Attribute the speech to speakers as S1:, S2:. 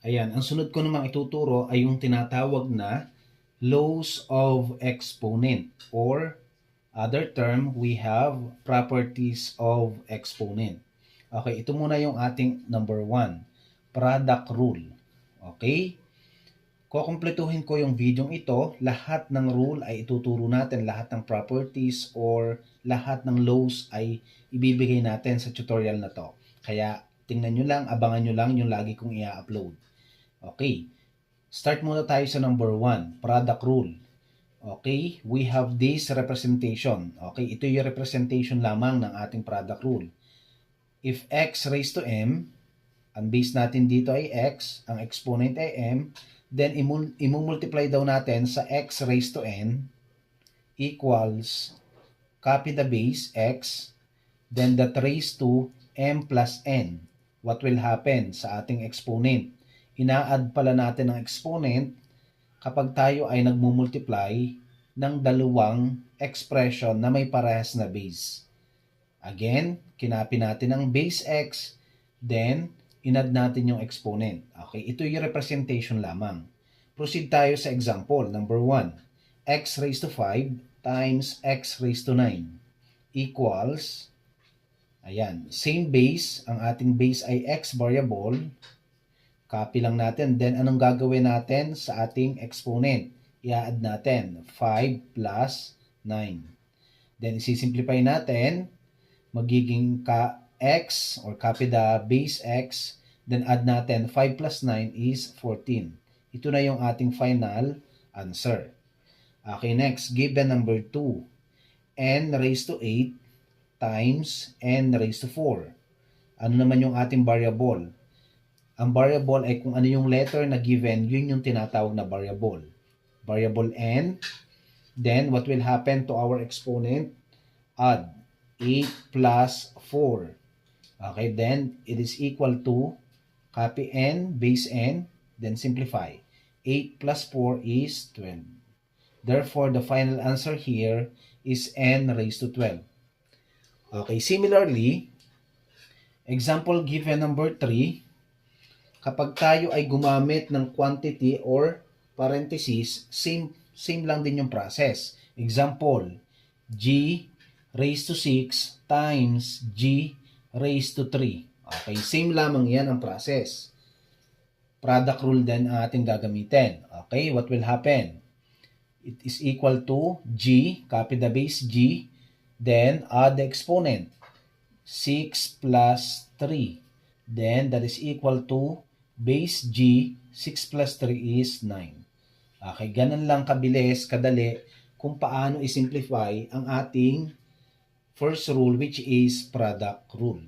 S1: Ayan, ang sunod ko namang ituturo ay yung tinatawag na laws of exponent, or other term, we have properties of exponent. Okay, ito muna yung ating number 1, product rule. Okay? Kukumpletuhin ko yung video ito, lahat ng rule ay ituturo natin, lahat ng properties or lahat ng laws ay ibibigay natin sa tutorial na to. Kaya tingnan nyo lang, abangan nyo lang yung lagi kong i-upload. Okay, start muna tayo sa number 1, product rule. Okay, we have this representation. Okay, ito yung representation lamang ng ating product rule. If x raised to m, ang base natin dito ay x, ang exponent ay m, then imumultiply daw natin sa x raised to n equals, copy the base x, then that raised to m plus n. What will happen sa ating exponent? Ina-add pala natin ang exponent kapag tayo ay nagmumultiply ng dalawang expression na may parehas na base. Again, kinapi natin ang base x, then inad natin yung exponent. Okay, ito yung representation lamang. Proceed tayo sa example, number 1. X raised to 5 times x raised to 9 equals, ayan, same base, ang ating base ay x variable, copy lang natin, then anong gagawin natin sa ating exponent? I-add natin 5 plus 9. Then isisimplify natin, magiging x or copy the base x, then add natin 5 plus 9 is 14. Ito na yung ating final answer. Okay, next, given number 2, n raised to 8 times n raised to 4. Ano naman yung ating variable? Ang variable ay kung ano yung letter na given, yun yung tinatawag na variable. Variable n, then what will happen to our exponent? Add 8 plus 4. Okay, then it is equal to, copy n, base n, then simplify. 8 plus 4 is 12. Therefore, the final answer here is n raised to 12. Okay, similarly, example given number 3, kapag tayo ay gumamit ng quantity or parenthesis, same lang din yung process. Example, g raised to 6 times g raised to 3. Okay, same lamang yan ang process. Product rule din ang ating gagamitin. Okay, what will happen? It is equal to g, copy the base g, then add the exponent. 6 plus 3. Then that is equal to base g, 6 plus 3 is 9. Okay, ganun lang kabilis, kadali kung paano i-simplify ang ating first rule, which is product rule.